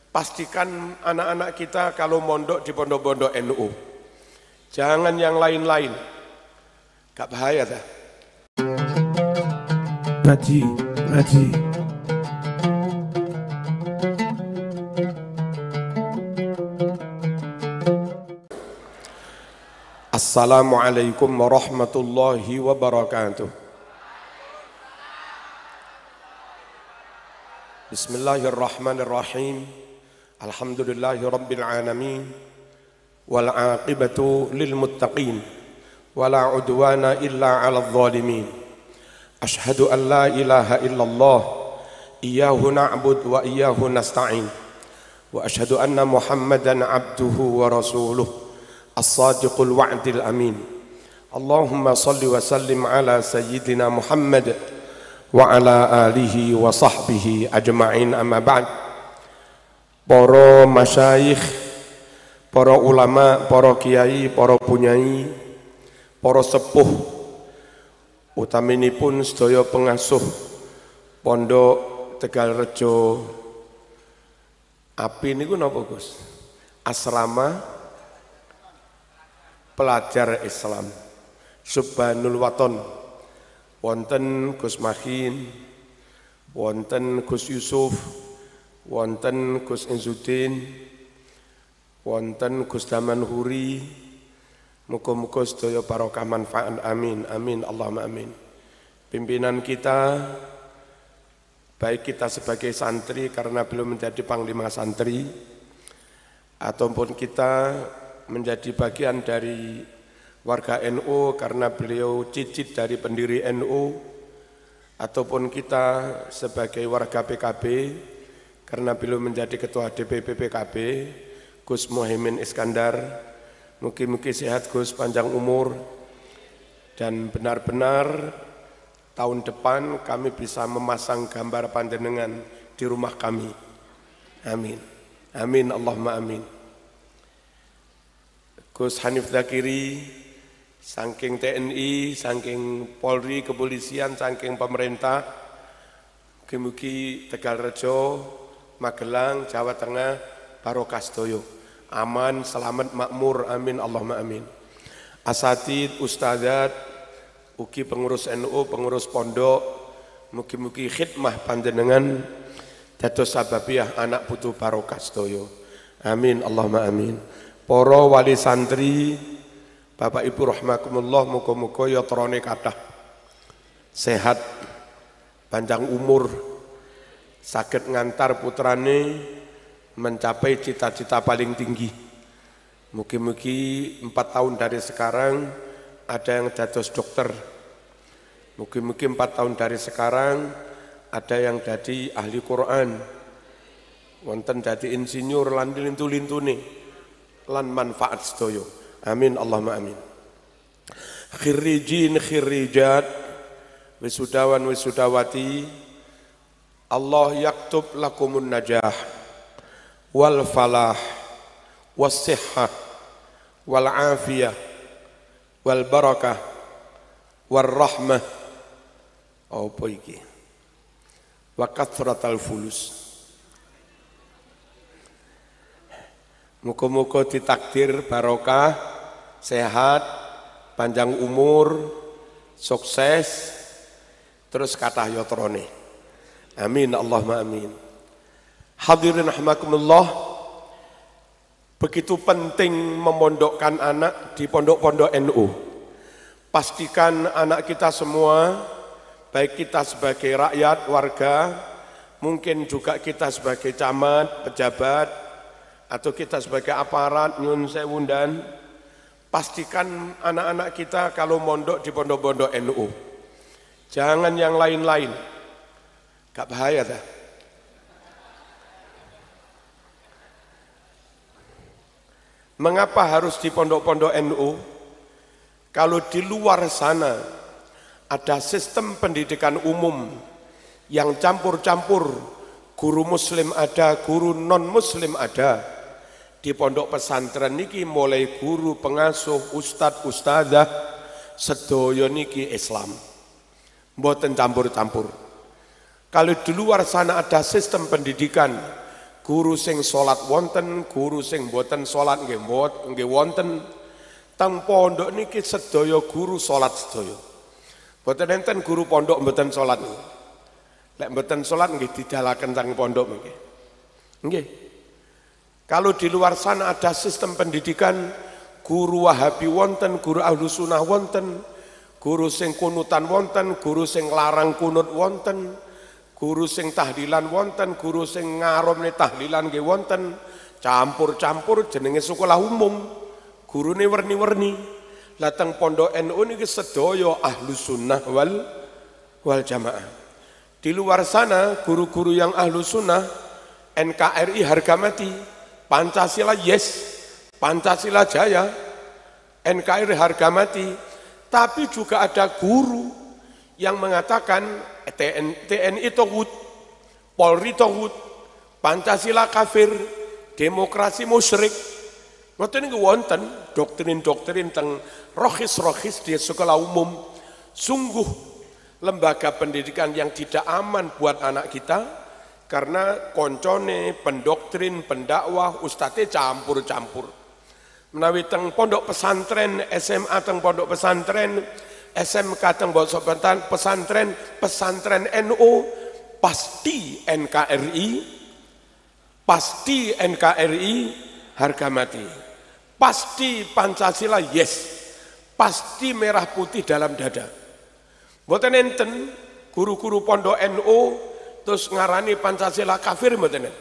Pastikan anak-anak kita kalau mondok di pondok-pondok NU. Jangan yang lain-lain. Gak bahaya dah. Ngaji. Assalamualaikum warahmatullahi wabarakatuh. Bismillahirrahmanirrahim. Alhamdulillahi rabbil alamin. Wal aqibatu lil muttaqin. Wala udwana illa 'alal zalimin. Ashhadu an la ilaha illallah. Iyyahu na'bud wa iyyahu nasta'in. Wa ashhadu anna Muhammadan 'abduhu wa rasuluh. As-sadiqul wa'dil amin. Allahumma salli wa sallim ala sayyidina Muhammad wa ala alihi wa sahbihi ajma'in, amma ba'd. Para masyayikh, para ulama, para kiai, para punyai, para sepuh, utaminipun sedaya pengasuh Pondok Tegalrejo. Api niku napa, Gus? Asrama Pelajar Islam Subhanul Waton. Wonten Gus Mahin, wonten Gus Yusuf, wonten Gus Izzuddin, wonten Gus Daman Huri. Muga-muga sedaya barokah manfaat, amin amin Allahumma amin. Pimpinan kita, baik kita sebagai santri karena belum menjadi panglima santri, ataupun kita menjadi bagian dari warga NU karena beliau cicit dari pendiri NU, ataupun kita sebagai warga PKB karena beliau menjadi ketua DPP PKB, Gus Muhaimin Iskandar. Mugi-mugi sehat Gus, panjang umur, dan benar-benar tahun depan kami bisa memasang gambar panjenengan di rumah kami. Amin. Amin Allahumma amin. Gus Hanif Dzakiri, saking TNI, saking Polri, kepolisian, saking pemerintah, mugi-mugi Tegalrejo, Magelang, Jawa Tengah, barokah sedaya, aman, selamat, makmur, amin Allahumma amin. Asatid, ustadzat, ugi pengurus NU, pengurus pondok, mugi-mugi khidmah panjenengan dados sababiah anak putu barokah sedaya, amin Allahumma amin. Para wali santri, Bapak Ibu rahimakumullah, muga-muga yatrane kathah, sehat, panjang umur, saged ngantar putrane mencapai cita-cita paling tinggi. Mugi-mugi 4 tahun dari sekarang ada yang dados dokter. Mugi-mugi 4 tahun dari sekarang ada yang jadi ahli Quran. Wonten dadi insinyur lan lintu-lintune lan manfaat sedaya. Amin Allahumma amin. Khirrijin khirrijat, wisudawan wisudawati, Allah yaktub lakumun najah wal falah was sihhah wal afiyah wal barakah war rahmah. Apa iki? Wa kathratal fulus. Muga-muga ditakdir barokah, sehat, panjang umur, sukses, terus kathah yatrane. Amin Allahumma amin. Hadirin rahimakumullah, begitu penting memondokkan anak di pondok-pondok NU. Pastikan anak kita semua, baik kita sebagai rakyat, warga, mungkin juga kita sebagai camat, pejabat, atau kita sebagai aparat, nyun sewu, dan pastikan anak-anak kita kalau mondok di pondok-pondok NU. Jangan yang lain-lain. Gak bahaya dah. Mengapa harus di pondok-pondok NU? Kalau di luar sana ada sistem pendidikan umum yang campur-campur, guru muslim ada, guru non muslim ada. Di pondok pesantren niki mulai guru, pengasuh, ustadz, ustadzah, sedaya niki Islam. Mboten campur-campur. Kalau di luar sana ada sistem pendidikan Guru sing salat wonten, guru sing mboten salat nggih wonten. Teng pondok niki sedaya guru salat sedaya. Mboten enten guru pondok mboten salat. Lek mboten salat nggih didalaken teng pondok nggih. Nggih. Kalau di luar sana ada sistem pendidikan, guru Wahabi wonten, guru Ahlus Sunnah wonten, guru sing kunutan wonten, guru sing larang kunut wonten, guru sing tahlilan wonten, guru sing ngaromne tahlilan nggih wonten, campur-campur jenenge sekolah umum. Gurune werni-werni. Lah teng pondok NU niki sedaya Ahlus Sunnah wal Jamaah. Di luar sana guru-guru yang Ahlus Sunnah, NKRI harga mati, Pancasila yes, Pancasila jaya, NKRI harga mati. Tapi juga ada guru yang mengatakan TNI tohut, Polri tohut, Pancasila kafir, demokrasi musyrik. Ngoten niku wonten doktrin-doktrin teng rohis-rohis di sekolah umum. Sungguh lembaga pendidikan yang tidak aman buat anak kita karena koncone, pendoktrin, pendakwah, ustadze campur-campur. Menawi teng pondok pesantren, SMA teng pondok pesantren, SMK teng pondok pesantren, pesantren NU, pasti NKRI harga mati. Pasti Pancasila yes, pasti merah putih dalam dada. Mboten enten guru-guru pondok NU terus ngarani Pancasila kafir mboten.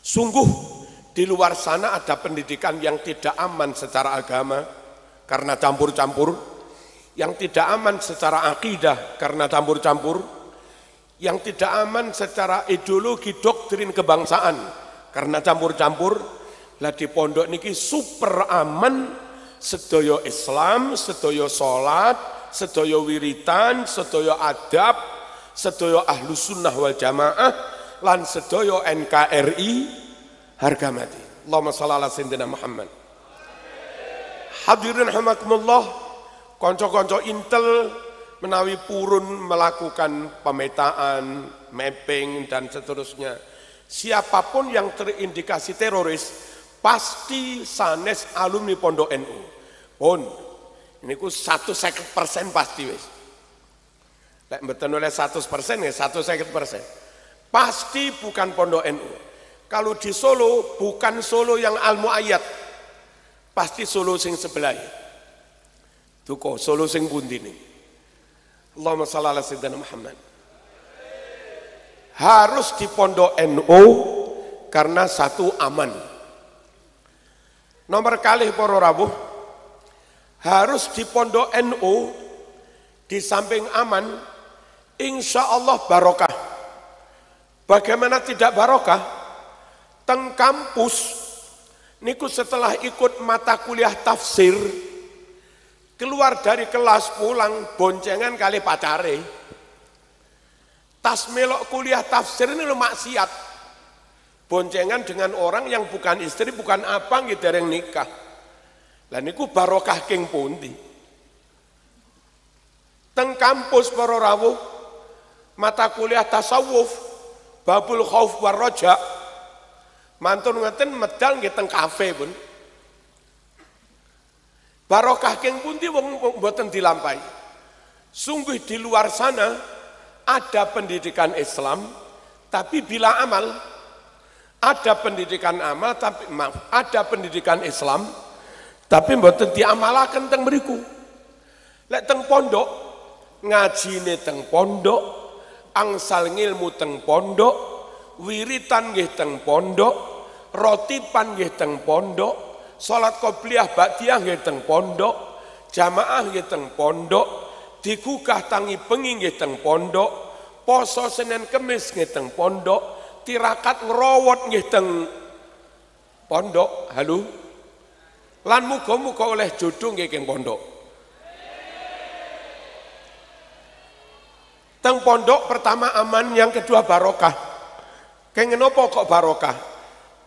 Sungguh di luar sana ada pendidikan yang tidak aman secara agama karena campur-campur, yang tidak aman secara akidah karena campur-campur, yang tidak aman secara ideologi doktrin kebangsaan karena campur-campur. Lah di pondok niki super aman, sedaya Islam, sedaya salat, sedaya wiritan, sedaya adab, sedaya Ahlus Sunnah wal Jamaah lan sedaya NKRI harga mati. Allahumma shalli ala sayyidina Muhammad. Hadirin rahimakumullah, kanca-kanca Intel menawi purun melakukan pemetaan, mapping dan seterusnya. Siapapun yang terindikasi teroris pasti sanes alumni pondok NU. Pun niku 150% pasti wis. Lek mboten oleh 100% ya 150%. Pasti bukan pondok NU. Kalau di Solo bukan Solo yang Al-Muayyad. Pasti Solo sing sebelah. Duko Solo sing pundi nih. Allahumma shalli ala sayyidina Muhammad. Harus di pondok NU karena satu aman. Nomor kalih para rawuh, harus di pondok NU di samping aman, insya Allah barokah. Bagaimana tidak barokah? Teng kampus niku setelah ikut mata kuliah tafsir, keluar dari kelas pulang boncengan kali pacare. Tas melok kuliah tafsir ini lo maksiat. Boncengan dengan orang yang bukan istri, bukan apa gitu yang nikah. Lah niku barokah king pundi. Teng kampus para rawuh mata kuliah tasawuf, babul khauf war raja. Mantun ngeten medal nggih teng kafe pun. Barokah king pundi wong mboten dilampahi. Sungguh di luar sana ada pendidikan Islam tapi bila amal. Ada pendidikan amal tapi maaf, ada pendidikan Islam tapi mboten diamalaken teng mriku. Lek teng pondok ngajine teng pondok, angsal ngilmu teng pondok, wiritan nggih teng pondok, rotipan nggih teng pondok, salat qobliyah ba'diyah nggih teng pondok, jamaah nggih teng pondok, digugah tangi bengi nggih teng pondok, poso Senin Kemis nggih teng pondok, tirakat ngerowot nggih teng pondok. Halo. Lan muga-muga oleh jodoh nggih teng pondok. Teng pondok pertama aman, yang kedua barokah. Kengen apa kok barokah?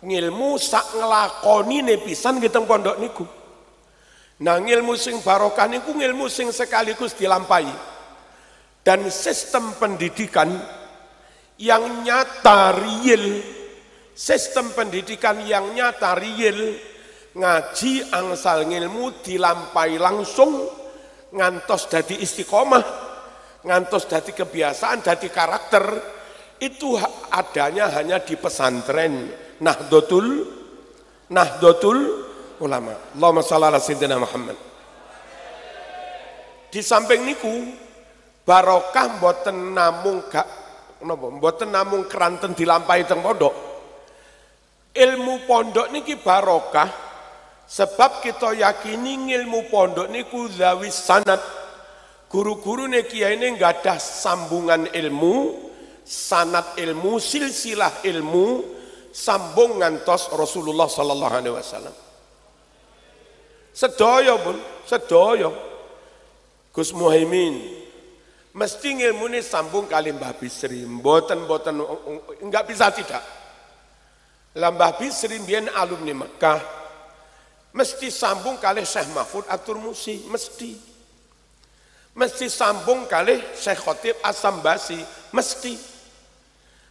Ngilmu sak nglakonine pisan nggih teng pondok niku. Nah ngilmu sing barokah niku ngilmu sing sekaligus dilampahi. Dan sistem pendidikan yang nyata real Sistem pendidikan yang nyata real, ngaji angsal ngilmu dilampai langsung, ngantos dadi istiqomah, ngantos dadi kebiasaan, dadi karakter, itu adanya hanya di pesantren Nahdlatul Ulama. Allahumma shalli ala sayyidina Muhammad. Di samping niku barokah mboten namung keranten dilampahi teng pondok. Ilmu pondok niki barokah sebab kita yakini ilmu pondok niku zawi sanad. Guru-guru niki ini nggak ada sambungan ilmu, sanad ilmu, silsilah ilmu, sambung ngantos Rasulullah sallallahu alaihi wasallam. Sedaya pun, sedaya. Gus Muhaimin mesti ilmu ini sambung kali Mbah Bisri, mboten enggak bisa tidak. Mbah Bisri mbiyen alumni Mekah, mesti sambung kali Syekh Mahfud At-Turmusi, mesti sambung kali Syekh Khotib As-Sambasi,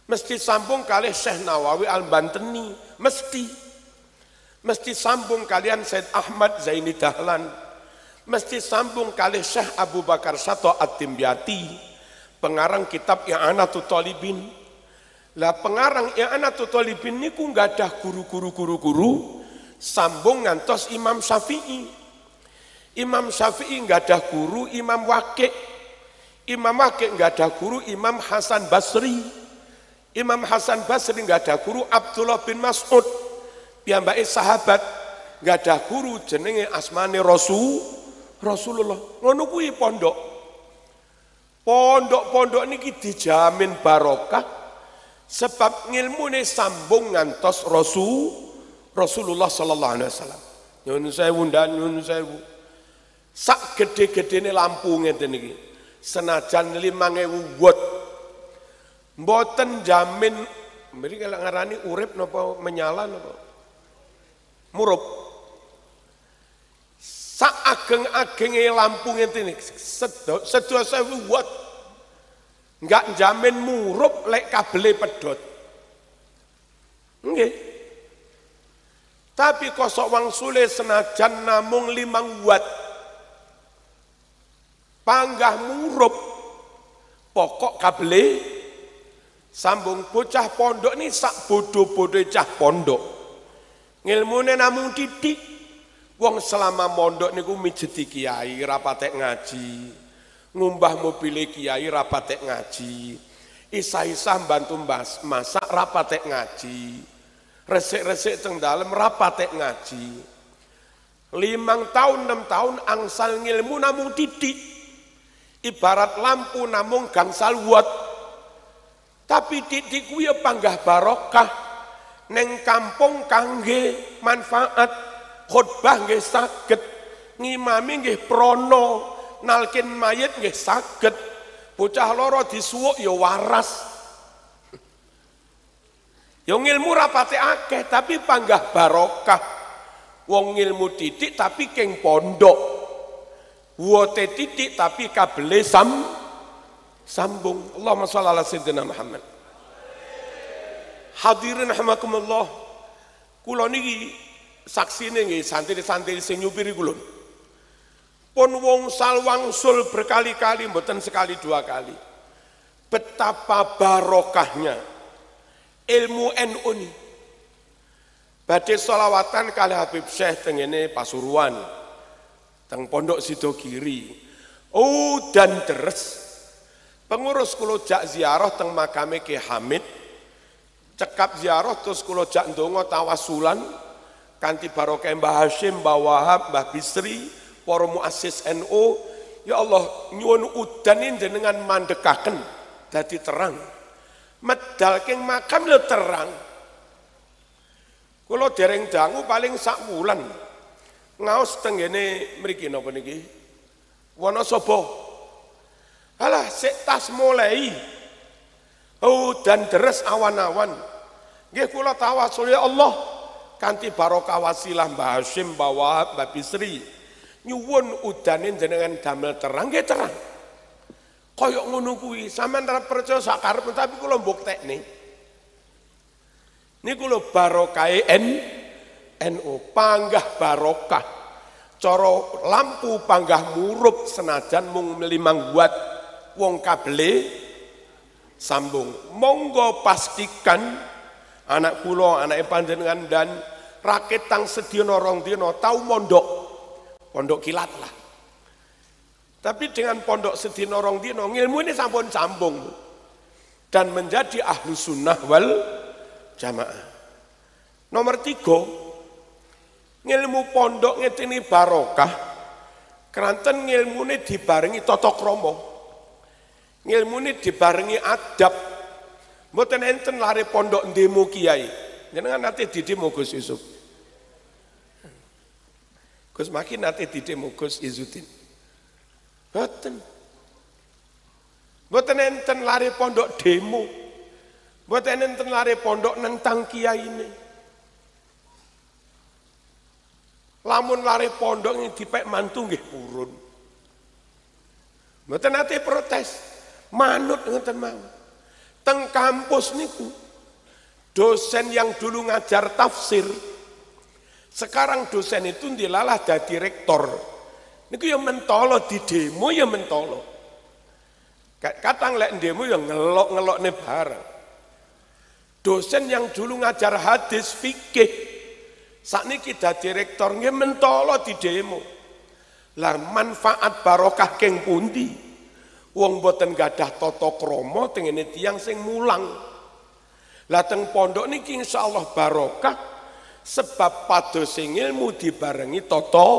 mesti sambung kali Syekh Nawawi Al-Banteni, mesti sambung kalian Syed Ahmad Zaini Dahlan, mesti sambung kali Syekh Abu Bakar Sato At-Timbyati, pengarang kitab I'anatul Talibin. Lah pengarang I'anatul Talibin niku enggak ada guru, sambung ngantos Imam Syafi'i. Imam Syafi'i enggak ada guru, Imam Waqi'. Imam Waqi' enggak ada guru, Imam Hasan Basri. Imam Hasan Basri enggak ada guru, Abdullah bin Mas'ud. Piyambake sahabat, enggak ada guru jenenge asmane Rasulullah. Ngono kuwi pondok. Pondok-pondok niki dijamin barokah sebab ngilmune sambung ngantos Rasulullah sallallahu alaihi wasallam. Nyun sewu dan nyun sewu. Sak gede-gedene lampu ngeten iki. Senajan 5.000 watt. Mboten jamin mriki lek ngarani urip napa menyala napa murup. Sak ageng-agenge lampu ngeten iki sedaya 1000 watt. Enggak jamin murup lek kabele pedot. Nggih. Tapi kosok wangsule senajan namung 5 watt. Panggah murup pokok kabele sambung. Bocah pondok ini sak bodoh-bodoh cah pondok. Ngilmune namung titik. Wong selama mondok niku mijeti kiai ra patek ngaji. Ngumbah mobil kiai rapatek ngaji, isah-isah bantu masak rapatek ngaji, resik-resik teng dalem rapatek ngaji. 5 tahun 6 tahun angsal ngilmu namung titik, ibarat lampu namung gangsal watt. Tapi titik kuwi panggah barokah, neng kampung kangge manfaat, khotbah nggih saged, ngimami nggih prono. Nalkin mayit nggih saged, bocah loro disuwuk ya waras. Ya ngilmu rapate akeh tapi panggah barokah. Wong ngilmu titik tapi keng pondok. Wote titik tapi kabele sambung. Allahumma shalli ala sayyidina Muhammad. Hadirin rahimakumullah. Kula niki saksine nggih santri-santri sing nyupiri kula. Pun wong salwangsul berkali-kali, mboten sekali 2 kali. Betapa barokahnya ilmu NU ini. Badhe sholawatan kali Habib Syekh tengene Pasuruan, teng Pondok Sidogiri. Dan deres. Pengurus kula jak ziarah teng makame Ki Hamid. Cekap ziarah terus kula jak ndonga tawasulan kanthi barokah Mbah Hasyim, Mbah Wahab, Mbah Bisri. Para muassis NU, ya Allah nyuwun udan jenengan mandekaken dadi terang. Medal king makam lho terang. Kula dereng dangu paling sak wulan. Ngaos tenggene mriki napa niki? Wonosobo. Alah sik tas mulai. Dan deres awan-awan. Nggih kula tawasul ya Allah kanthi barokah wasilah Mbah Hasyim, Mbah Wahab, Mbah Bisri. Nyuwun udane jenengan damel terang nggih terang. Kaya ngono kuwi sampean ra percaya sak karep tapi kula mbuktekne. Niku lho barokah NU, panggah barokah. Coro lampu panggah murup senajan mung 5 watt wong kabele sambung. Monggo pastikan anak kula, anake panjenengan dan rakyat tang sedina rong dina tau pondok kilat lah. Tapi dengan pondok sedina rong dina ilmu ini sampun sambung dan menjadi ahlu sunnah wal jamaah. Nomor 3, ngilmu pondok ngetini barokah, keranten ngilmune dibarengi tata krama, ngilmune dibarengi adab. Mboten enten lare pondok ndemo kiai. Jenengan nate didemo Gus Yusuf. Gus makin nate didemo Gus Izuddin. Mboten. Mboten enten lare pondok demo. Mboten enten lare pondok nentang kiai ini. Lamun lare pondok yang dipek mantu nggih purun. Mboten nate protes. Manut ngoten mawon. Teng kampus niku dosen yang dulu ngajar tafsir sekarang dosen itu dilalah dadi rektor. Niku ya mentolo di demo ya mentolo. Kadang lek demo ya ngelok-ngelokne bareng. Dosen yang dulu ngajar hadis fikih sakniki dadi rektor nggih mentolo di demo. Lah manfaat barokah keng pundi? Wong boten gadah tata krama tengene tiyang sing mulang. Lah teng pondok niki insyaallah barokah sebab pados sing ilmu dibarengi tata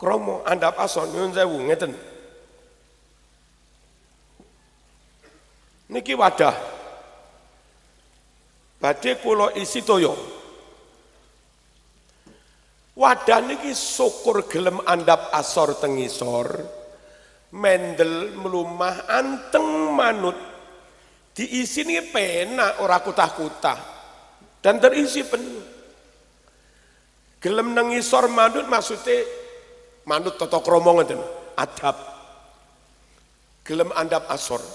krama. Andhap ason nyuwun sewu ngeten. Niki wadah badhe kula isi toya. Wadah niki syukur gelem andhap asor teng ngisor. Mendel melumah anteng manut diisi ini penak ora kutah-kutah dan terisi penuh. Gelem nengisor manut maksudnya manut tata krama ngoten, adab. Gelem andhap asor.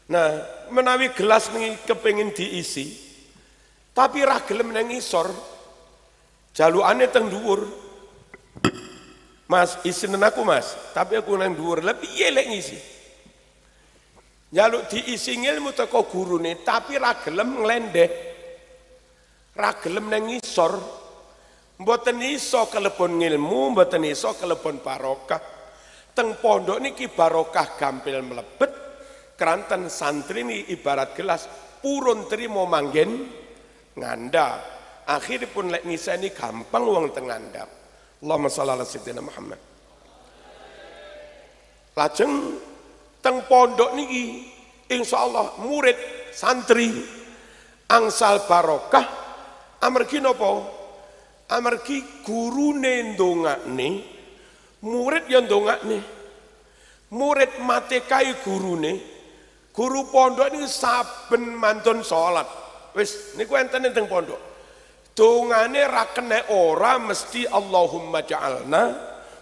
Nah, menawi gelas niki kepengin diisi tapi ra gelem nengisor jalukane teng dhuwur. Mas, isinen aku mas, tapi aku nang dhuwur, lebih elek ngisi. Jaluk diisi ilmu teko gurune, tapi ra gelem nglendeh. Ra gelem nang ngisor. Mboten iso kelebon ilmu, mboten iso kelebon barokah. Teng pondok niki barokah gampil mlebet, keranten santri ini ibarat gelas purun trimo manggen ngandhap. Akhiripun lek ngiseni gampang wong teng ngandhap. Allahumma shalli ala sayyidina Muhammad. Lajeng teng pondok niki insyaallah murid santri angsal barokah amargi napa? Amargi gurune ndongakne, murid ya ndongakne. Murid matekai gurune, guru pondok niku saben mantun salat. Wis niku enten teng pondok. Dongane ra kena ora mesti Allahumma ja'alna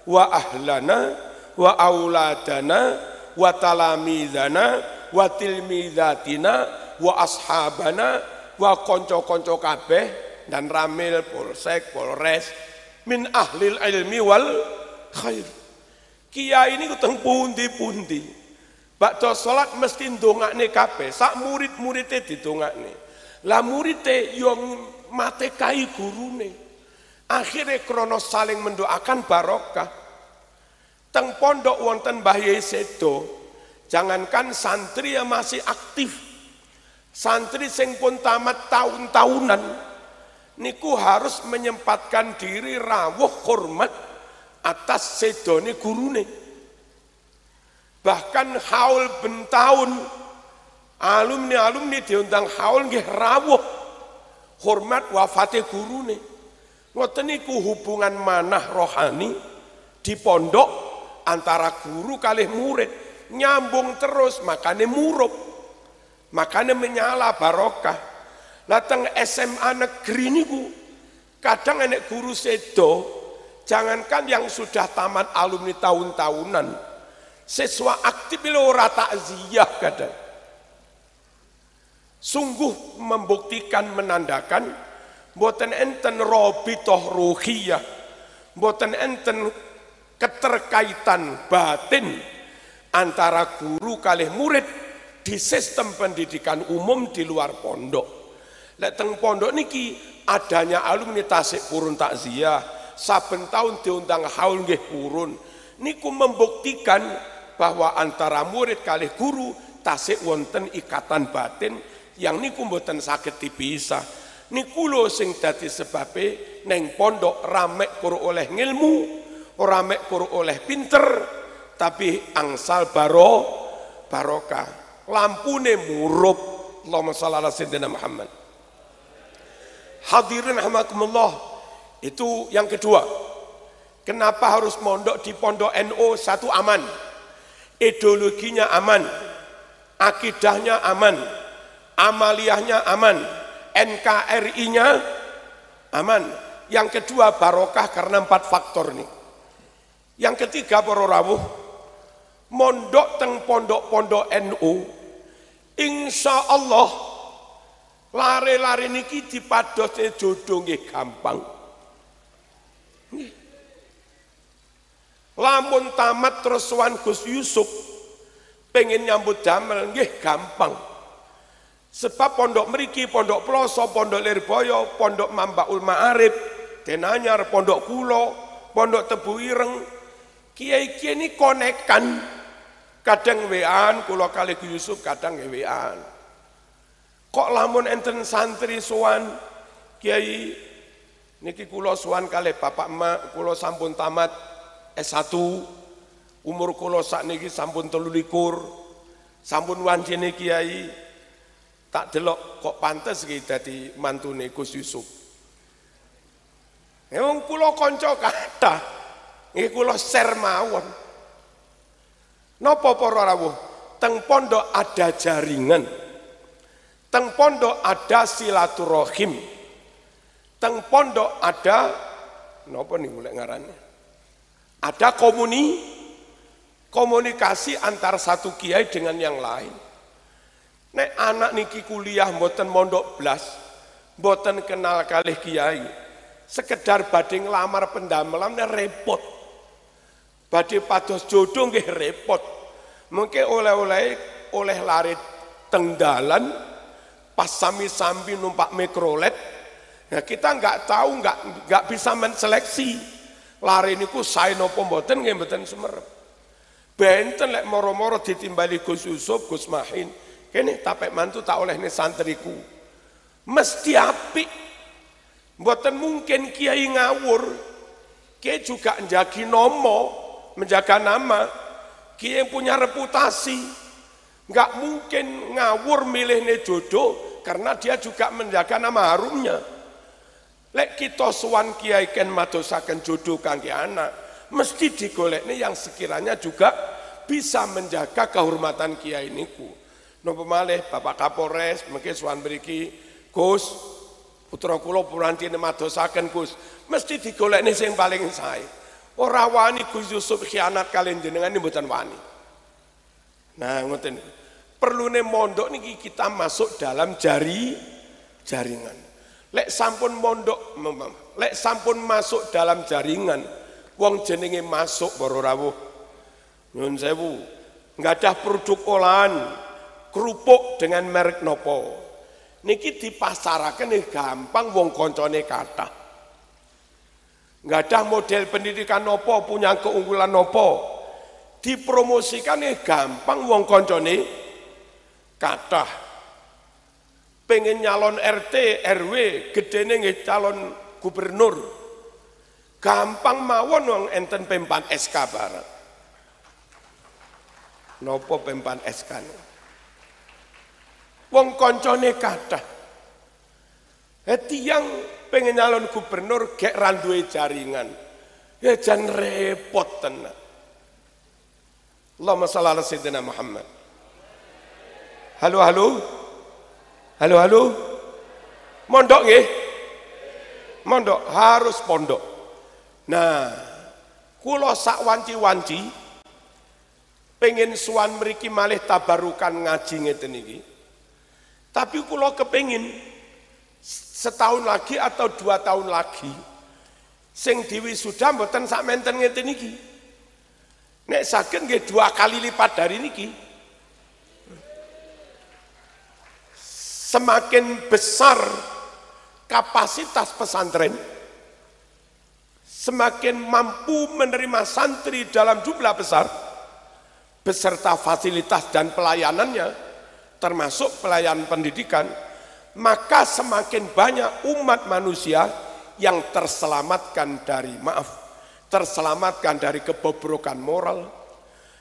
wa ahlana wa auladana wa talamidana wa tilmidatina wa ashabana wa konco-konco kabeh dan ramil polsek polres min ahlil ilmi wal khair. Kiai ini kuteng pundi-pundi bakda salat mesti ndongakne kabeh sak murid-muride didongakne. Lah muride yang matekai gurune akhirnya krono saling mendoakan barokah. Teng pondok wonten Mbah Yai Sedo, jangankan santri yang masih aktif, santri sing pun tamat tahun-tahunan niku harus menyempatkan diri rawuh hormat atas sedone gurune. Bahkan haul ben tahun alumni diundang haul nggih rawuh hormat wafate gurune. Ngoten niku hubungan manah rohani di pondok antara guru kalih murid nyambung terus, makane murup, makane menyala barokah. Lateng SMA negeri niku kadang enek guru sedo, jangankan yang sudah tamat alumni tahun-tahunan, siswa aktif lho ora takziah kadang. sungguh membuktikan menandakan mboten enten rabithah ruhiyah, mboten enten keterkaitan batin antara guru kalih murid di sistem pendidikan umum di luar pondok. Lek teng pondok niki adanya alumni tasik purun takziah, saben tahun diundang haul nggih purun. Niku membuktikan bahwa antara murid kalih guru tasik wonten ikatan batin yang niku mboten saged dipisah. Niku lho sing dadi sebabe neng pondok ramek kur oleh ngilmu, ora mek kur oleh pinter, tapi angsal barokah. Lampune murup. Allahumma shalli ala sayyidina Muhammad. Hadirin rahimakumullah, itu yang kedua. Kenapa harus mondok di pondok NU? Satu, aman. Ideologinya aman, akidahnya aman, amaliyahnya aman, NKRI-nya aman. Yang kedua barokah karena 4 faktor nih. Yang ketiga para rawuh, mondok teng pondok-pondok NU insya Allah lare-lare niki dipadose jodoh nggih gampang. Lamun tamat terus sowan Gus Yusuf pengen nyambut damel nggih gampang. Sebab pondok mriki, pondok Ploso, pondok Lirboyo, pondok Mambaul Ma'arif, Denanyar, pondok Kulo, pondok Tebu Ireng, kiai-kiai ini konekan, kadang WA-an, kulo kali Gus Yusuf kadang WA-an. Kok lamun enten santri sowan kiai niki kulo sowan kali bapak emak, kulo sampun tamat S1, umur kulo sakniki sampun 23, sampun wancine kiai, tak delok kok pantes iki dadi mantune Gus Yusuf. Wong kulo kanca kathah, iki kulo share mawon. Napa para rawuh? Teng pondok ada jaringan, teng pondok ada silaturahim, teng pondok ada napa niku lek ngarannya? Ada komunikasi antar satu kiai dengan yang lain. Nek anak niki kuliah mboten mondok blas, mboten kenal kalih kiai, sekedar badhe nglamar pendamelan repot. Badhe pados jodoh nggih repot. Mungkin oleh lari teng dalan pas sami-sami numpak mikrolet. Nah, kita nggak tahu, nggak bisa menseleksi. Lari niku sae napa mboten nggih mboten sumerep. Benten lek moro-moro ditimbali Gus Yusuf, Gus Mahin, kene tapek mantu tak olehne santriku. Mesti apik. Mboten mungkin kiai ngawur. Kiai juga njagi nomo, menjaga nama. Kiai punya reputasi. Nggak mungkin ngawur milihne jodoh karena dia juga menjaga nama harumnya. Lek kita sowan kiai ken madosaken jodoh kangge anak, mesti digolekne yang sekiranya juga bisa menjaga kehormatan kiai niku. Napa malih Bapak Kapolres mengke sowan mriki, Gus, putra kula purantine madosaken Gus, mesti digolekne sing paling sae. Ora wani Gus Yusuf khianat kalian jenengan mboten wani. Nah, ngoten. Perlune mondok niki kita masuk dalam jaringan. Lek sampun mondok, lek sampun masuk dalam jaringan, wong jenenge masuk para rawuh. Nyun sewu, nggak ada produk olahan, kerupuk dengan merek nopo. Niki dipasaraken gampang, wong koncone kathah. Nggak ada model pendidikan nopo, punya keunggulan nopo. Dipromosikan gampang, wong koncone kathah. Pengen nyalon RT, RW, gedene nggih calon gubernur. Gampang mawon wong enten pempan SK bareng. Napa pempan SK? Wong koncone kathah. Tiyang pengen nyalon gubernur gek ra duwe jaringan. Ya jan repot tenan. Allahumma shalli ala sayyidina Muhammad. Halo. Halo, mondok nggih? Mondok, harus pondok. Nah, kula sak wanci-wanci pengen suwan mriki malih tabarukan ngaji ngeten iki. Tapi kula kepengin setahun lagi atau 2 tahun lagi sing diwisuda mboten sak menten ngeten iki. Nek saged nggih 2 kali lipat dari niki. Semakin besar kapasitas pesantren, semakin mampu menerima santri dalam jumlah besar, beserta fasilitas dan pelayanannya, termasuk pelayanan pendidikan, maka semakin banyak umat manusia yang terselamatkan dari terselamatkan dari kebobrokan moral,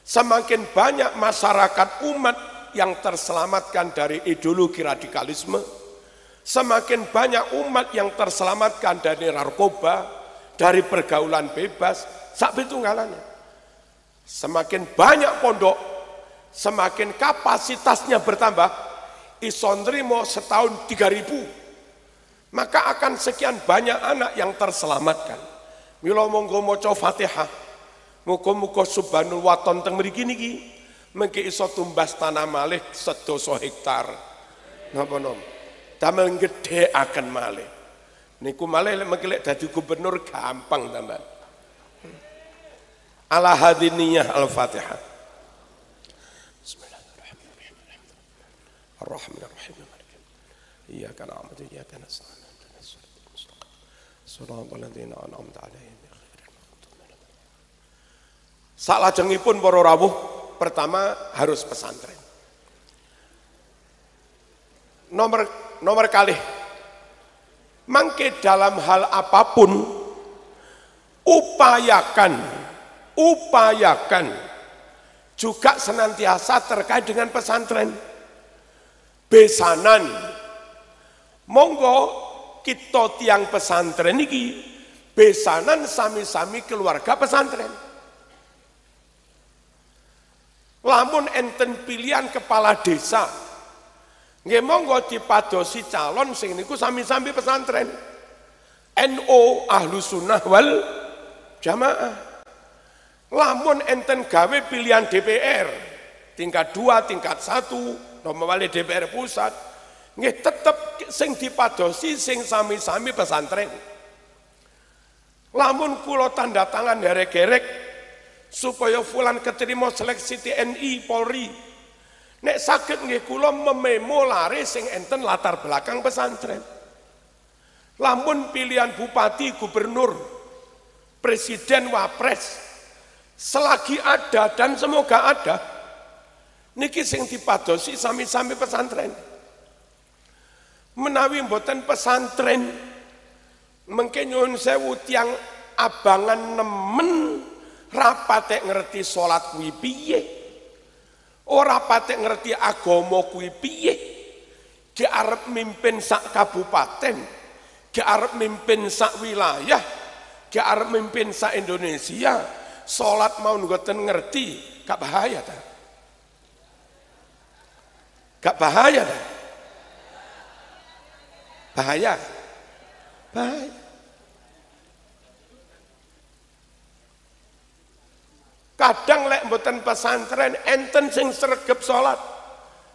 semakin banyak masyarakat umat yang terselamatkan dari ideologi radikalisme, semakin banyak umat yang terselamatkan dari narkoba, dari pergaulan bebas, sakbetunggalane. Semakin banyak pondok, semakin kapasitasnya bertambah, iso nrimo setahun 3.000, maka akan sekian banyak anak yang terselamatkan. Mila monggo maca Fatihah, muga-muga subhanul waton teng mriki niki mengki iso tumbas tanah malih 10 hektar. Napa nom? Damel gedheaken malih. Niku malih mengki lek dadi gubernur gampang tambah. Ala hadiniyah al-Fatihah. Bismillahirrahmanirrahim. Ar-Rahmanir-Rahim. Iyyaka na'budu wa iyyaka nasta'in. Shiratal ladzina an'amta 'alaihim ghairil maghdubi 'alaihim. Salajengipun para rawuh, pertama harus pesantren. Nomor kalih, mangke dalam hal apapun upayakan juga senantiasa terkait dengan pesantren. Besanan, monggo kita tiang pesantren iki besanan sami-sami keluarga pesantren. Lamun enten pilihan kepala desa, nggih monggo dipadosi calon sing niku sami-sami pesantren. NU Ahlus Sunnah wal Jamaah. Lamun enten gawe pilihan DPR tingkat 2, tingkat 1, nomor DPR pusat, nggih tetep sing dipadosi sing sami-sami pesantren. Lamun kula tanda tangan derek-derek supaya fulan keterima seleksi TNI Polri, nek saged nggih kula mememo lare sing enten latar belakang pesantren. Lamun pilihan bupati, gubernur, presiden, wapres selagi ada dan semoga ada, niki sing dipadosi sami-sami pesantren. Menawi mboten pesantren, mengke nyuwun sewu tiyang abangan nemen ra patek ngerti salat kuwi piye, ora patek ngerti agama kuwi piye, ki arep mimpin sak kabupaten, ki arep mimpin sak wilayah, ki arep mimpin sak Indonesia, salat mau mboten ngerti, gak bahaya ta? Gak bahaya ta? Bahaya. Kadang lek mboten pesantren enten sing sregep salat,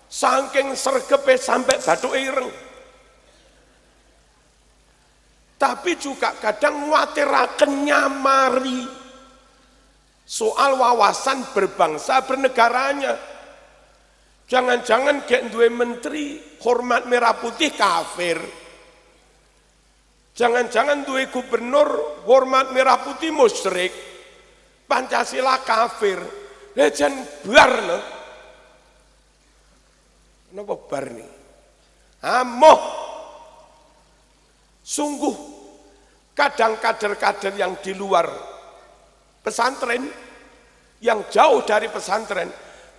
saking sregepe sampai bathuke ireng. Tapi juga kadang nguatiraken nyamari soal wawasan berbangsa bernegaranya. Jangan-jangan gek duwe menteri hormat merah putih kafir. Jangan-jangan duwe gubernur hormat merah putih musyrik, Pancasila kafir. Lejan bar lho. Napa bar nih? Amoh. Sungguh kadang kader-kader yang di luar pesantren, yang jauh dari pesantren,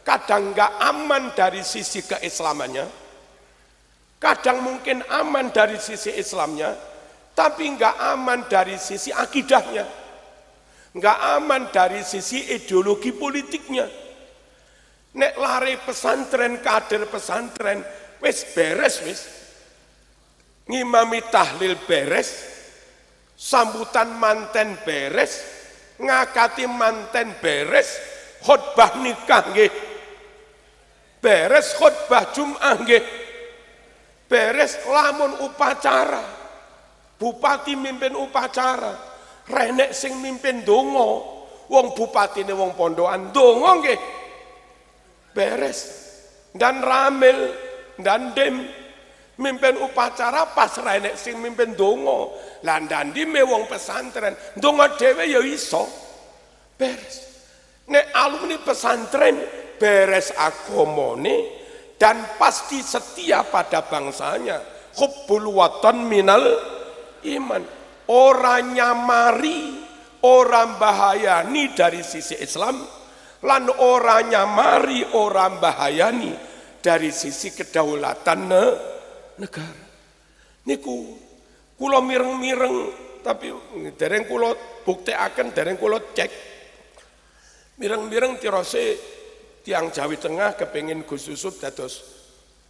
kadang nggak aman dari sisi keislamannya, kadang mungkin aman dari sisi Islamnya, tapi nggak aman dari sisi akidahnya, nggak aman dari sisi ideologi politiknya. Nek lari pesantren, kader pesantren, wis beres wis, ngimami tahlil beres, sambutan manten beres, ngakati manten beres, khutbah nikah nggih beres, khutbah Jumat nggih beres lamun upacara, bupati mimpin upacara, renek sing mimpin donga, wong bupatine wong pondokan donga nggih. Beres. Dan ramil dan dem mimpin upacara pas renek sing mimpin donga. Lah ndandime wong pesantren, donga dhewe ya iso. Beres. Nek alumni pesantren beres agamane dan pasti setia pada bangsanya. Hubbul watan minal iman. Ora nyamari, ora bahayani dari sisi Islam, lan ora nyamari, ora bahayani dari sisi kedaulatan negara. Niku kula mireng-mireng tapi dereng kula buktekaken, dereng kula cek. Mireng-mireng tirose tiang Jawi Tengah kepengin Gus Yusuf dados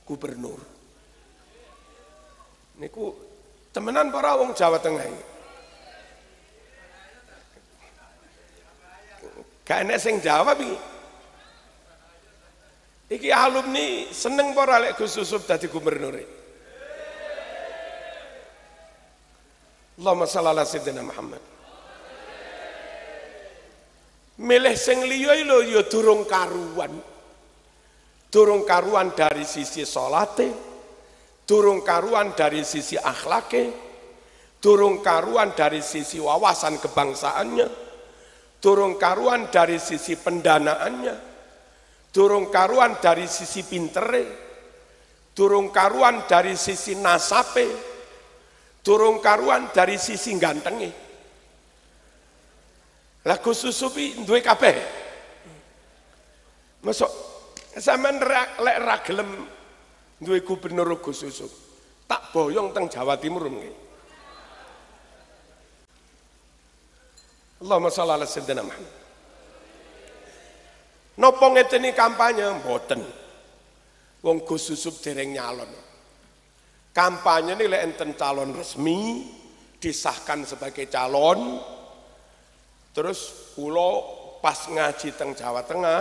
gubernur. Niku temenan para wong Jawa Tengah ini. Gak enek sing jawab iki. Iki alumni seneng para lek Gus Yusuf dadi gubernur. Allahumma shalli ala sayyidina Muhammad. Milih sing liya lho ya durung karuan. Durung karuan dari sisi salate, durung karuan dari sisi akhlake, durung karuan dari sisi wawasan kebangsaannya. Durung karuan dari sisi pendanaannya, durung karuan dari sisi pintere, durung karuan dari sisi nasape, durung karuan dari sisi gantenge. Lah Gus Yusuf duwe kabeh. Masuk sampean lek ra gelem duwe gubernur Gus Yusuf, tak boyong teng Jawa Timur nggih. Allahumma shalli ala sayyidina Muhammad. Napa ngeteni kampanye mboten. Wong Gus Yusuf dereng nyalon. Kampanye ini lek enten calon resmi disahkan sebagai calon. Terus kula pas ngaji teng Jawa Tengah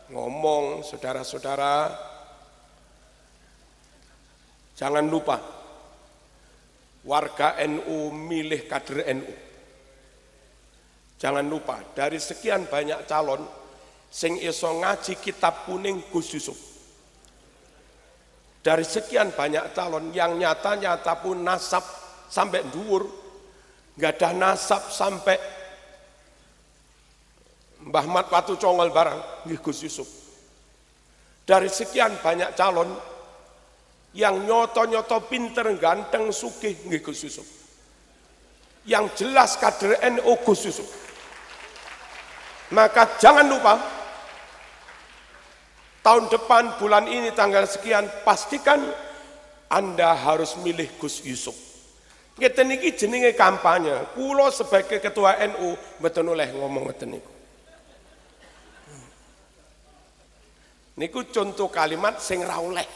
ngomong, saudara-saudara jangan lupa warga NU milih kader NU. Jangan lupa, dari sekian banyak calon, sing iso ngaji kitab kuning Gus Yusuf. Dari sekian banyak calon, yang nyata-nyata pun nasab sampai dhuwur, nggak ada nasab sampai Mbah Mat Watu Congol barang, nggih Gus Yusuf. Dari sekian banyak calon, yang nyoto-nyoto pinter, ganteng, sugih, nggih Gus Yusuf. Yang jelas kader NU Gus Yusuf. Maka jangan lupa tahun depan bulan ini tanggal sekian pastikan Anda harus milih Gus Yusuf. Ngeten iki jenenge kampanye. Kula sebagai ketua NU mboten oleh ngomong ngeten niku. Niku contoh kalimat sing ra oleh.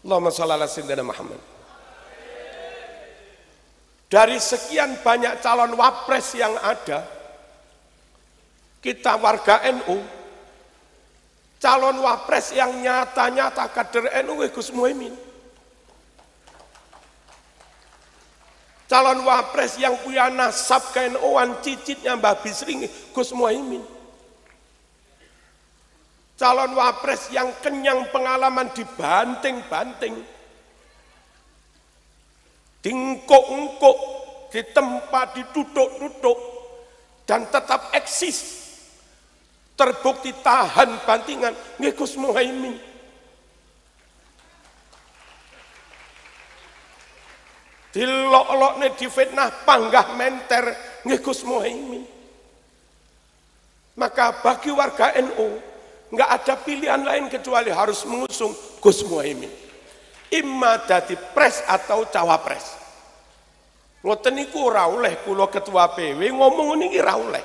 Allahumma shalli ala sayyidina Muhammad. Dari sekian banyak calon wapres yang ada, kita warga NU, calon wapres yang nyata-nyata kader NU Gus Muhaimin. Calon wapres yang punya nasab ke NU-an cicitnya Mbah Bisri Gus Muhaimin. Calon wapres yang kenyang pengalaman dibanting-banting, dingkuk-ngkuk, ditempa, ditutuk-tutuk, dan tetap eksis, terbukti tahan bantingan, nggih Gus Muhaimin. Dilok-lokne difitnah panggah menter, nggih Gus Muhaimin. Maka bagi warga NU nggak ada pilihan lain kecuali harus mengusung Gus Muhaimin. Imma dadi pres atau cawapres. Ngoten niku ora oleh kula ketua PW ngomong niki ora oleh.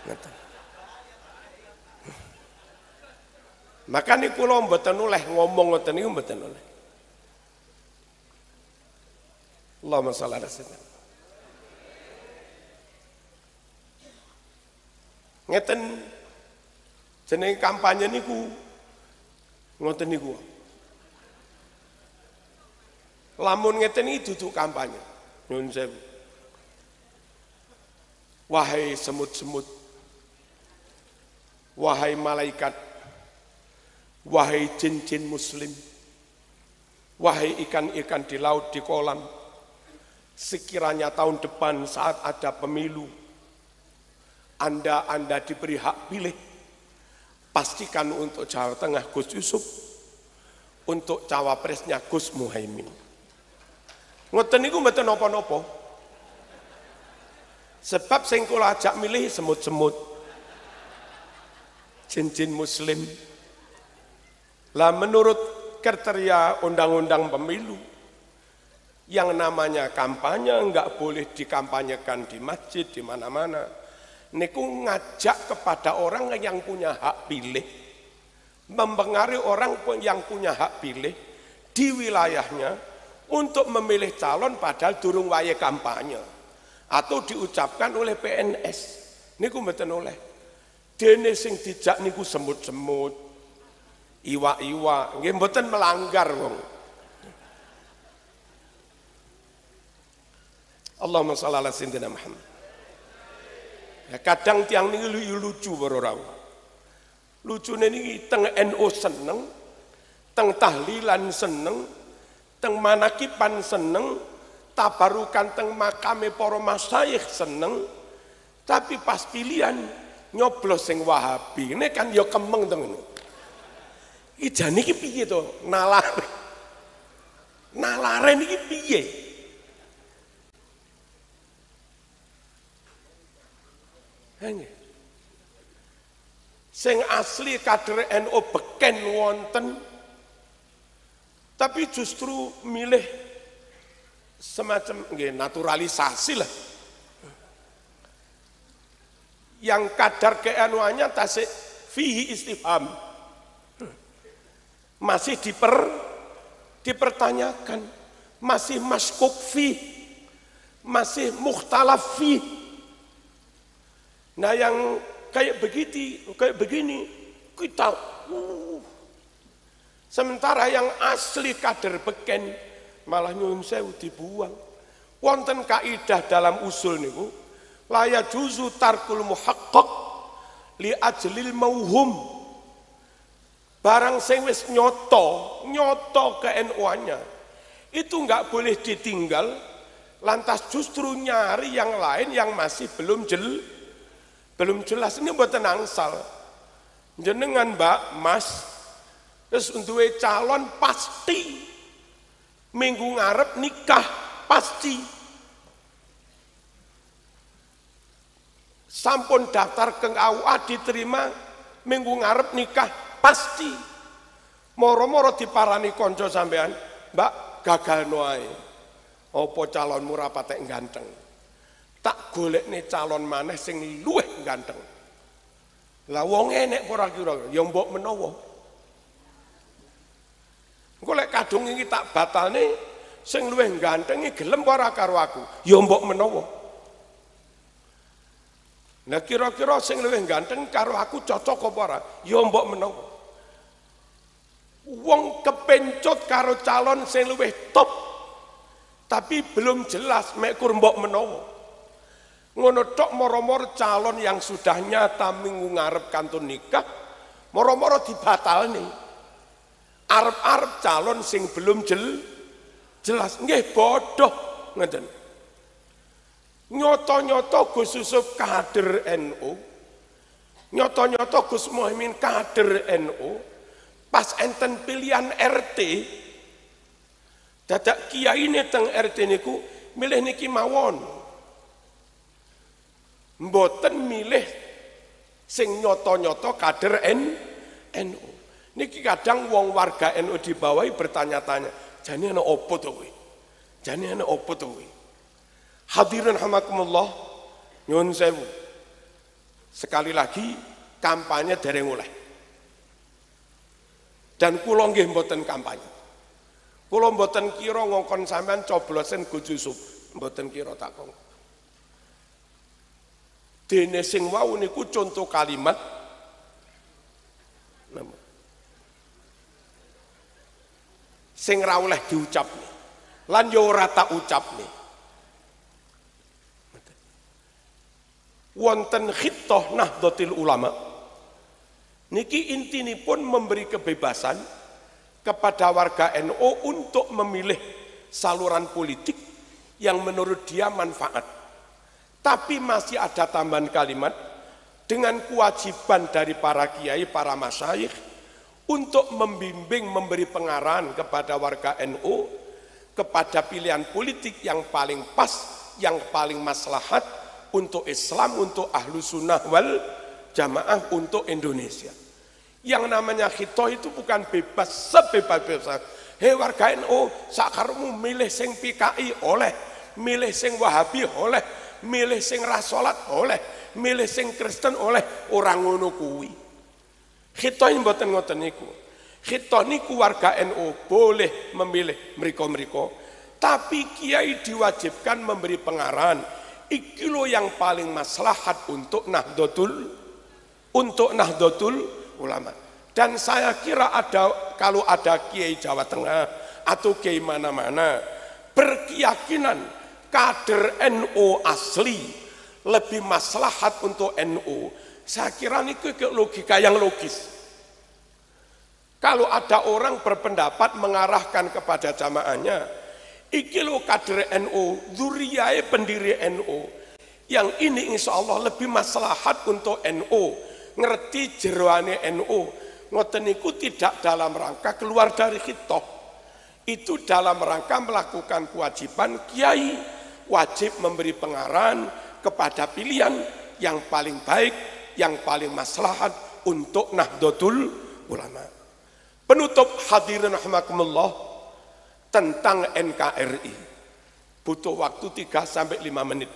Ngoten. Maka niku kula mboten oleh ngomong ngoten niku mboten oleh. Allahumma shalli ala sayyidina. Ngeten Jeneng kampanye niku ngoten niku. Lamun ngeten iki duduk kampanye. Nyun sewu. Wahai semut-semut, wahai malaikat, wahai jin-jin muslim, wahai ikan-ikan di laut, di kolam, sekiranya tahun depan saat ada pemilu, Anda diberi hak pilih, pastikan untuk Jawa Tengah Gus Yusuf, untuk cawapresnya Gus Muhaimin. Ngoten niku mboten napa-napa. Sebab sing kula ajak milih semut-semut, jin-jin muslim. Lah menurut kriteria undang-undang pemilu, yang namanya kampanye enggak boleh dikampanyekan di masjid, di mana-mana. Niku ngajak kepada orang yang punya hak pilih, mempengaruhi orang yang punya hak pilih di wilayahnya untuk memilih calon padahal durung wayahe kampanye. Atau diucapkan oleh PNS niku mboten oleh. Dene sing dijak niku semut-semut, iwak-iwak, nggih mboten melanggar wong. Allahumma shalli ala sayyidina Muhammad. Ya, kadang tiang niki lucu ora. Lucune niki teng NU seneng, teng tahlilan seneng, teng manakipan seneng, tabarukan teng makame para masyayikh seneng, tapi pas pilihan nyoblos sing Wahabi ini kan ya kemeng teng ngono. Iki jane iki piye to nalare? Nalare niki piye? Hanya sing asli kader NU beken wonten, tapi justru milih semacam naturalisasi lah. Yang kadar keanuannya tasik fihi istifham, masih dipertanyakan, masih maskuk fi, masih mukhtalaf fi. Nah yang kayak begini kita sementara yang asli kader beken malah nyuwun sewu dibuang. Wonten kaidah dalam usul niku, la yajuzu tarkul muhaqqaq li ajlil mauhum. Barang sing wis nyoto ke NU-nya itu enggak boleh ditinggal lantas justru nyari yang lain yang masih belum jelas. Ini mboten angsal. Jenengan Mbak, Mas, terus duwe calon pasti minggu ngarep nikah pasti. Sampun daftar ke KUA diterima minggu ngarep nikah pasti. Moro-moro diparani konco sampean, Mbak gagal noai. Apa calonmu ra patek ganteng? Tak golekne calon maneh sing luwih ganteng. Lah wong enek ora kira ya mbok menawa. Engko lek kadung iki tak batalne sing luwih ganteng iki gelem ora karo aku, ya mbok menawa. Nah kira-kira sing luwih ganteng karo aku cocok apa ora? Ya mbok menawa. Wong kepencut karo calon sing luwih top, tapi belum jelas mek kur mbok menawa. Ngono tok moro-moro calon yang sudah nyata minggu ngarep kantun nikah, moro-moro dibatalne. Arep-arep calon sing belum jelas, nggih bodoh ngeten. Nyoto-nyoto Gus Yusuf kader NU, nyoto-nyoto Gus Muhaimin kader NU, pas enten pilihan RT, dadak kiai ini teng RT niku milih niki mawon. Mboten milih sing nyoto-nyoto kader NU. Niki kadang wong warga NU di bawah bertanya-tanya, jane ana opo to kuwi? Jane ana opo to kuwi? Hadirin hamakumullah, nyuwun sewu. Sekali lagi kampanye dereng oleh. Dan kula nggih mboten kampanye. Kula mboten kira ngongkon sampean coblosen Gus Yusuf, mboten kira takon. Dene sing wau niku contoh kalimat sing ra oleh diucapne lan yo ora tak ucapne. Wonten Khittah Nahdlatul Ulama niki intinipun memberi kebebasan kepada warga NU untuk memilih saluran politik yang menurut dia manfaat. Tapi masih ada tambahan kalimat dengan kewajiban dari para kiai, para masyayikh untuk membimbing, memberi pengarahan kepada warga NU kepada pilihan politik yang paling pas, yang paling maslahat untuk Islam, untuk ahlu sunnah wal jamaah, untuk Indonesia. Yang namanya Khittah itu bukan bebas, sebebas-bebas. Hei warga NU, sakarmu milih sing PKI oleh, milih sing Wahabi oleh, milih sing rasolat oleh, milih sing Kristen oleh, orang ngono kuwi. Khittah ini mboten ngoten niku. Khittah niku warga NU boleh memilih mriko-mriko, tapi kiai diwajibkan memberi pengarahan. Iki lo yang paling maslahat untuk Nahdlatul Ulama. Dan saya kira kalau ada kiai Jawa Tengah atau kiai mana-mana berkeyakinan kader NU asli lebih maslahat untuk NU, saya kira ini logika yang logis. Kalau ada orang berpendapat mengarahkan kepada jamaahnya, iki lo kader NU, dzurriyae pendiri NU, yang ini insya Allah lebih maslahat untuk NU, ngerti jeroane NU, ngoten niku tidak dalam rangka keluar dari Khittah, itu dalam rangka melakukan kewajiban kiai, wajib memberi pengarahan kepada pilihan yang paling baik, yang paling maslahat untuk Nahdlatul Ulama. Penutup hadirin rahimakumullah, tentang NKRI butuh waktu 3-5 menit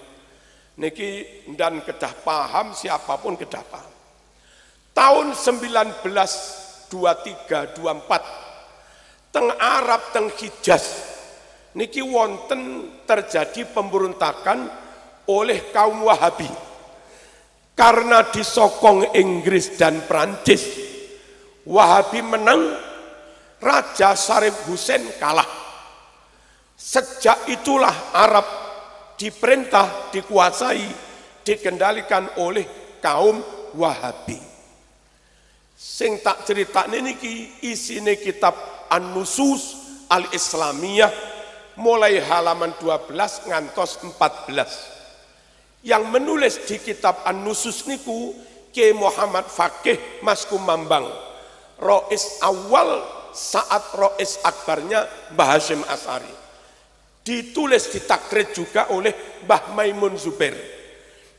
niki dan kedah paham, siapapun kedah paham. Tahun 1923-24 teng Arab, teng Hijaz niki wonten terjadi pemberontakan oleh kaum Wahabi karena disokong Inggris dan Prancis. Wahabi menang, Raja Syarif Hussein kalah. Sejak itulah Arab diperintah, dikuasai, dikendalikan oleh kaum Wahabi. Sing tak cerita niki isine kitab An-Nusus Al-Islamiyah mulai halaman 12 ngantos 14. Yang menulis di kitab An-Nusus niku Kiai Muhammad Fakih Mas Kumambang, Rois awal saat Rois akbarnya Mbah Hasyim Asy'ari. Ditulis ditakrid juga oleh Mbah Maimun Zubair,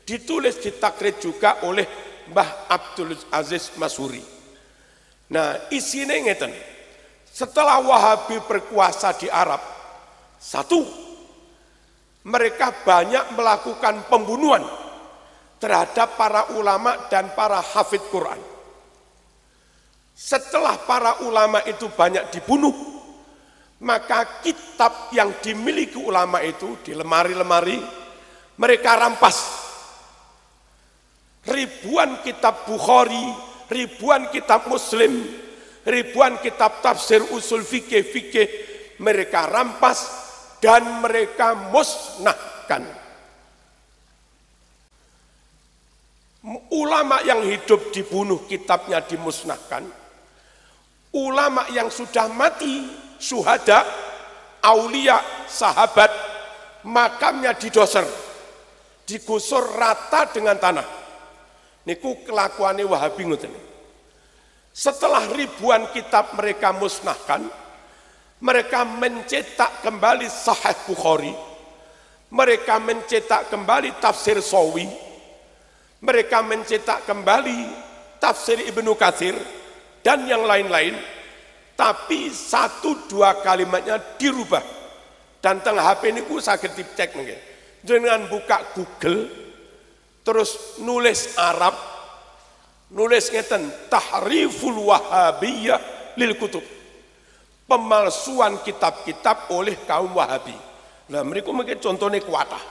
ditulis ditakrid juga oleh Mbah Abdul Aziz Masuri. Nah isinya ngeten, setelah Wahabi berkuasa di Arab, satu, mereka banyak melakukan pembunuhan terhadap para ulama dan para hafidh Quran. Setelah para ulama itu banyak dibunuh, maka kitab yang dimiliki ulama itu di lemari-lemari mereka rampas. Ribuan kitab Bukhari, ribuan kitab Muslim, ribuan kitab tafsir usul fikih mereka rampas dan mereka musnahkan. Ulama yang hidup dibunuh, kitabnya dimusnahkan. Ulama yang sudah mati, syuhada, aulia, sahabat, makamnya didoser, digusur rata dengan tanah. Niku kelakuannya Wahabi ngoten. Setelah ribuan kitab mereka musnahkan, mereka mencetak kembali Sahih Bukhari, mereka mencetak kembali tafsir Sawi, mereka mencetak kembali tafsir Ibnu Katsir dan yang lain-lain. Tapi 1-2 kalimatnya dirubah. Dan teng HP ini ku saged dicek nggih. Dengan buka Google terus nulis Arab, nulis ngeten, tahriful wahabiyah lil kutub, pemalsuan kitab-kitab oleh kaum Wahabi. Nah mereka mungkin contohnya kuatah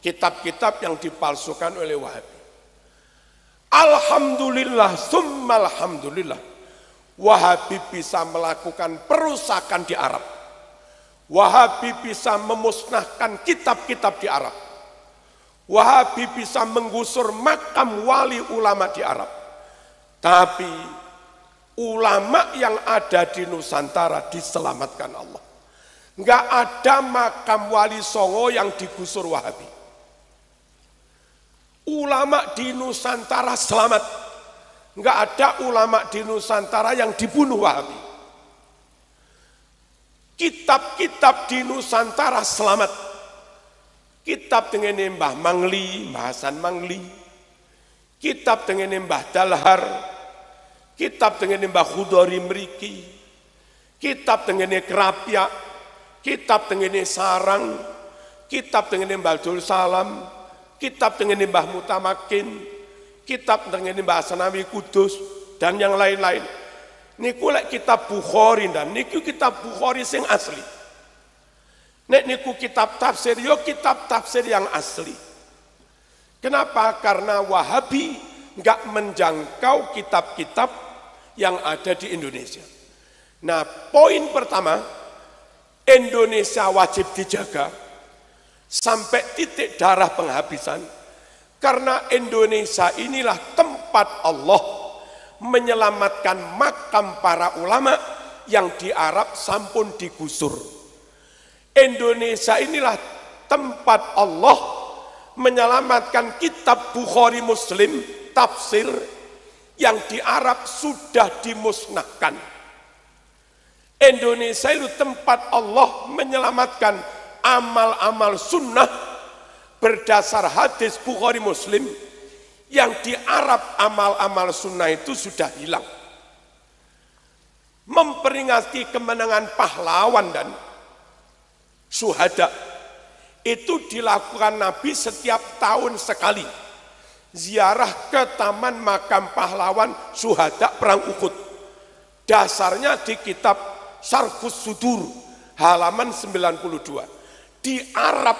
kitab-kitab yang dipalsukan oleh Wahabi. Alhamdulillah summa alhamdulillah, Wahabi bisa melakukan perusakan di Arab. Wahabi bisa memusnahkan kitab-kitab di Arab. Wahabi bisa menggusur makam wali ulama di Arab. Tapi ulama yang ada di Nusantara diselamatkan Allah. Enggak ada makam wali Songo yang digusur Wahabi. Ulama di Nusantara selamat. Enggak ada ulama di Nusantara yang dibunuh Wahabi. Kitab-kitab di Nusantara selamat. Kitab dengan Mbah Mangli, Mbah Hasan Mangli. Kitab dengan Mbah Dalhar. Kitab dengan Mbah Khudori Mriki. Kitab dengan Kerapia. Kitab dengan Sarang. Kitab dengan Mbah Dul Salam. Kitab dengan Mbah Mutamakin. Kitab dengan Mbah Sanawi Kudus. Dan yang lain-lain. Niku lek kitab Bukhari dan niku kitab Bukhari sing asli. Nek niku kitab tafsir, yo kitab tafsir yang asli. Kenapa? Karena Wahabi enggak menjangkau kitab-kitab yang ada di Indonesia. Nah, poin pertama, Indonesia wajib dijaga sampai titik darah penghabisan. Karena Indonesia inilah tempat Allah menyelamatkan makam para ulama yang di Arab sampun digusur. Indonesia inilah tempat Allah menyelamatkan kitab Bukhari Muslim tafsir yang di Arab sudah dimusnahkan. Indonesia itu tempat Allah menyelamatkan amal-amal sunnah berdasar hadis Bukhari Muslim yang di Arab amal-amal sunnah itu sudah hilang. Memperingati kemenangan pahlawan dan syuhada itu dilakukan Nabi setiap tahun sekali. Ziarah ke Taman Makam Pahlawan Syuhada Perang Uhud. Dasarnya di kitab Syarhus Sudur halaman 92. Di Arab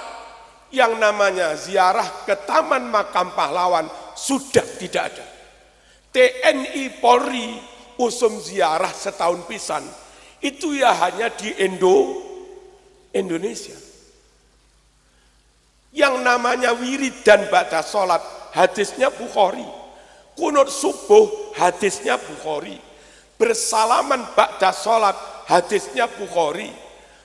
yang namanya ziarah ke Taman Makam Pahlawan sudah tidak ada. TNI Polri usum ziarah setahun pisan. Itu ya hanya di Indonesia. Yang namanya wirid dan ba'da sholat hadisnya Bukhari. Kunut subuh hadisnya Bukhari. Bersalaman ba'da sholat hadisnya Bukhari.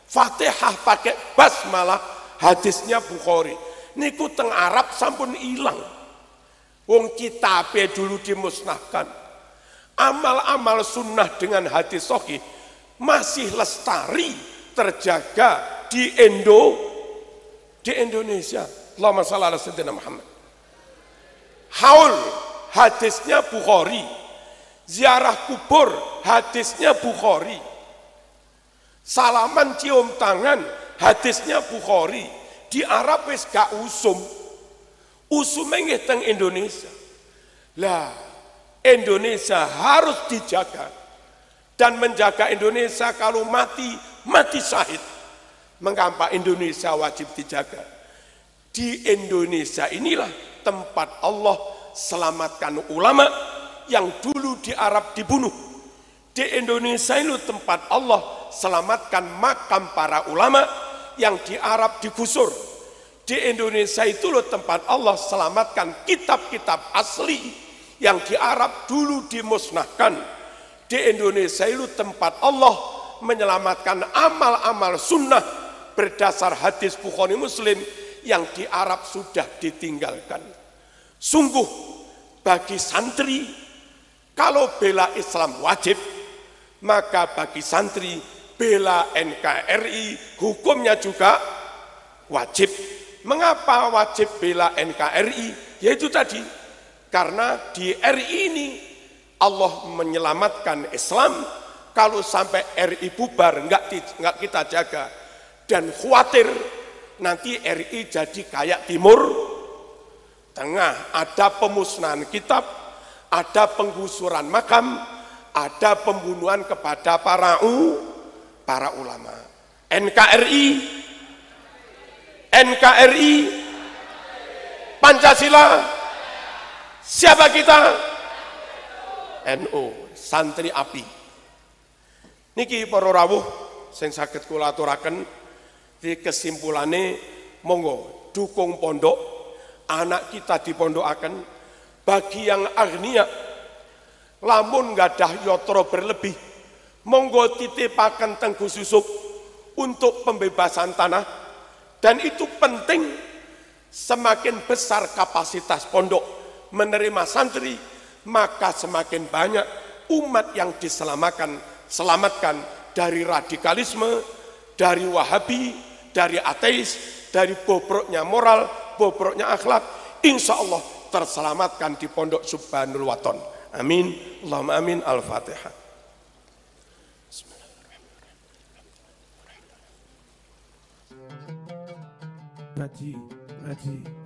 Fatihah pakai basmalah hadisnya Bukhari. Niku teng Arab sampun ilang. Wong kitabe dulu dimusnahkan. Amal-amal sunnah dengan hadis sahih masih lestari terjaga di Indonesia. Allahumma shalli ala sayyidina Muhammad. Haul hadisnya Bukhari. Ziarah kubur hadisnya Bukhari. Salaman cium tangan hadisnya Bukhari. Di Arab wis gak usum. Usume nggih teng Indonesia. Lah, Indonesia harus dijaga. Dan menjaga Indonesia kalau mati syahid. Mengapa Indonesia wajib dijaga? Di Indonesia inilah tempat Allah selamatkan ulama yang dulu di Arab dibunuh. Di Indonesia ini tempat Allah selamatkan makam para ulama yang di Arab digusur. Di Indonesia itu loh tempat Allah selamatkan kitab-kitab asli yang di Arab dulu dimusnahkan. Di Indonesia itu tempat Allah menyelamatkan amal-amal sunnah berdasar hadis Bukhari Muslim yang di Arab sudah ditinggalkan. Sungguh bagi santri kalau bela Islam wajib, maka bagi santri bela NKRI hukumnya juga wajib. Mengapa wajib bela NKRI? Yaitu tadi, karena di RI ini Allah menyelamatkan Islam. Kalau sampai RI bubar, enggak kita jaga. Dan khawatir nanti RI jadi kayak Timur Tengah. Ada pemusnahan kitab, ada penggusuran makam, ada pembunuhan kepada para ulama. NKRI, Pancasila, siapa kita? NU, santri api. Niki para rawuh sing saged kula aturaken Di kesimpulannya, monggo dukung pondok, anak kita dipondokaken. Bagi yang agnia, lamun gadah yotro berlebih, monggo titipaken teng Gus Yusuf untuk pembebasan tanah. Dan itu penting, semakin besar kapasitas pondok menerima santri, maka semakin banyak umat yang selamatkan dari radikalisme, dari wahabi, dari ateis, dari bobroknya moral, bobroknya akhlak. Insya Allah terselamatkan di pondok Subhanul Waton. Amin. Allahumma amin. Al-Fatihah. Ngaji.